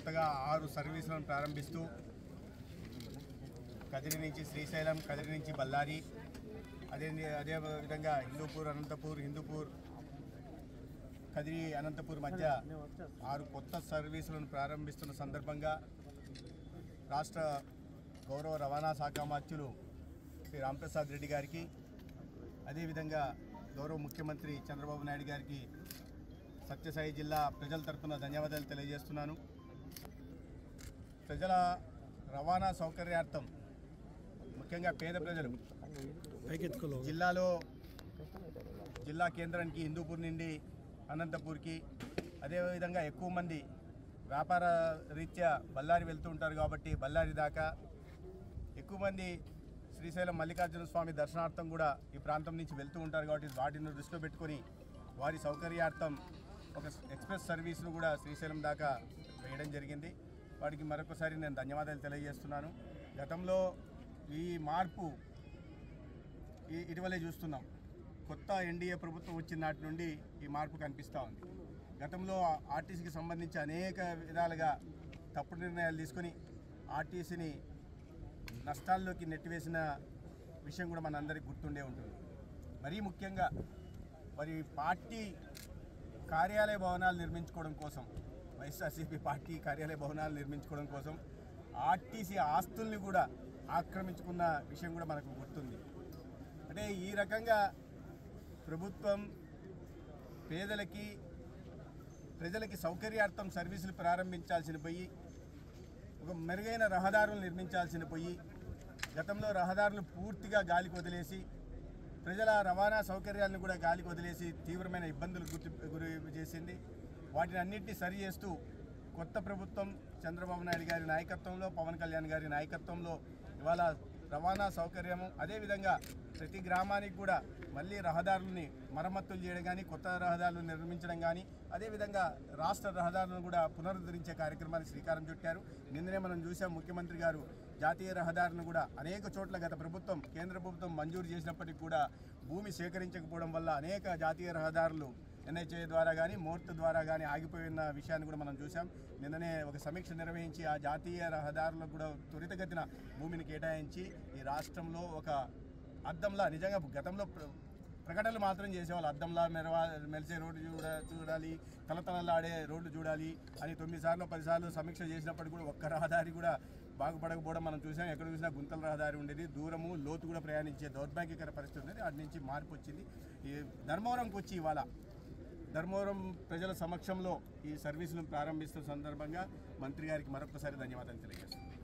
కొత్తగా 6 సర్వీసులను ప్రారంభిస్తూ కదిరి నుంచి శ్రీశైలం, కదిరి నుంచి బళ్ళారి, అదే విధంగా హిందూపూర్, కదిరి, అనంతపూర్ మధ్య 6 కొత్త సర్వీసులను ప్రారంభిస్తున్న సందర్భంగా రాష్ట్ర గౌరవ రవాణా శాఖ మంత్రులు శ్రీ రాంప్రసాద్ రెడ్డి గారికి, అదేవిధంగా గౌరవ ముఖ్యమంత్రి చంద్రబాబు నాయుడు గారికి సత్యసాయి జిల్లా ప్రజల తరఫున ధన్యవాదాలు తెలియజేస్తున్నాను. ప్రజల రవాణా సౌకర్యార్థం ముఖ్యంగా పేద ప్రజలు జిల్లా కేంద్రానికి హిందూపూర్ నుండి అనంతపూర్కి, అదేవిధంగా ఎక్కువ మంది వ్యాపార రీత్యా బళ్ళారి వెళ్తూ ఉంటారు కాబట్టి బళ్ళారి దాకా, ఎక్కువ మంది శ్రీశైలం మల్లికార్జున స్వామి దర్శనార్థం కూడా ఈ ప్రాంతం నుంచి వెళ్తూ ఉంటారు కాబట్టి వాటిని దృష్టిలో పెట్టుకొని వారి సౌకర్యార్థం ఒక ఎక్స్ప్రెస్ సర్వీస్ను కూడా శ్రీశైలం దాకా వేయడం జరిగింది. వాటికి మరొకసారి నేను ధన్యవాదాలు తెలియజేస్తున్నాను. గతంలో ఈ మార్పు ఇటీవలే చూస్తున్నాం. కొత్త ఎన్డీఏ ప్రభుత్వం వచ్చిన నాటి నుండి ఈ మార్పు కనిపిస్తూ ఉంది. గతంలో ఆర్టీసీకి సంబంధించి అనేక విధాలుగా తప్పుడు నిర్ణయాలు తీసుకొని ఆర్టీసీని నష్టాల్లోకి నెట్టివేసిన విషయం కూడా మనందరికీ గుర్తుండే ఉంటుంది. మరీ ముఖ్యంగా మరి పార్టీ కార్యాలయ భవనాలు నిర్మించుకోవడం కోసం, వైఎస్ఆర్సీపీ పార్టీ కార్యాలయ భవనాలు నిర్మించుకోవడం కోసం ఆర్టీసీ ఆస్తుల్ని కూడా ఆక్రమించుకున్న విషయం కూడా మనకు గుర్తుంది. అంటే ఈ రకంగా ప్రభుత్వం ప్రజలకి సౌకర్యార్థం సర్వీసులు ప్రారంభించాల్సిన పోయి, ఒక మెరుగైన రహదారులు నిర్మించాల్సిన పోయి, గతంలో రహదారులు పూర్తిగా గాలికి వదిలేసి ప్రజల రవాణా సౌకర్యాలను కూడా గాలికి వదిలేసి తీవ్రమైన ఇబ్బందులకు గురి చేసింది. వాటిని అన్నింటినీ సరి చేస్తూ కొత్త ప్రభుత్వం చంద్రబాబు నాయుడు గారి నాయకత్వంలో, పవన్ కళ్యాణ్ గారి నాయకత్వంలో ఇవాళ రవాణా సౌకర్యము, అదేవిధంగా ప్రతి గ్రామానికి కూడా మళ్ళీ రహదారులని మరమ్మతులు చేయడం కానీ, కొత్త రహదారులు నిర్మించడం కానీ, అదేవిధంగా రాష్ట్ర రహదారులను కూడా పునరుద్ధరించే కార్యక్రమాన్ని శ్రీకారం చుట్టారు. నిన్ననే మనం చూసాం, ముఖ్యమంత్రి గారు జాతీయ రహదారులను కూడా అనేక చోట్ల గత ప్రభుత్వం, కేంద్ర ప్రభుత్వం మంజూరు చేసినప్పటికీ కూడా భూమి సేకరించకపోవడం వల్ల అనేక జాతీయ రహదారులు ఎన్హెచ్ఏ ద్వారా కానీ, మోర్త్ ద్వారా కానీ ఆగిపోయిన విషయాన్ని కూడా మనం చూసాం. నిన్ననే ఒక సమీక్ష నిర్వహించి ఆ జాతీయ రహదారులకు కూడా త్వరితగతిన భూమిని కేటాయించి ఈ రాష్ట్రంలో ఒక అద్దంలా, నిజంగా గతంలో ప్రకటనలు మాత్రం చేసేవాళ్ళు, అద్దంలా మెరిసే రోడ్డు చూడాలి, తలతలలాడే రోడ్లు చూడాలి అని 9 సార్లు 10 సార్లు సమీక్ష చేసినప్పటికీ కూడా ఒక్క రహదారి కూడా బాగుపడకపోవడం మనం చూసాం. ఎక్కడ చూసినా గుంతల రహదారి ఉండేది, దూరము లోతు కూడా ప్రయాణించే దౌర్భాగ్యకర పరిస్థితి ఉండేది. వాటి నుంచి మార్పు వచ్చింది. ఈ ధర్మవరంకి వచ్చి ఇవాళ ధర్మవరం ప్రజల సమక్షంలో ఈ సర్వీసులను ప్రారంభిస్తున్న సందర్భంగా మంత్రి గారికి మరొకసారి ధన్యవాదాలు తెలియజేస్తున్నాను.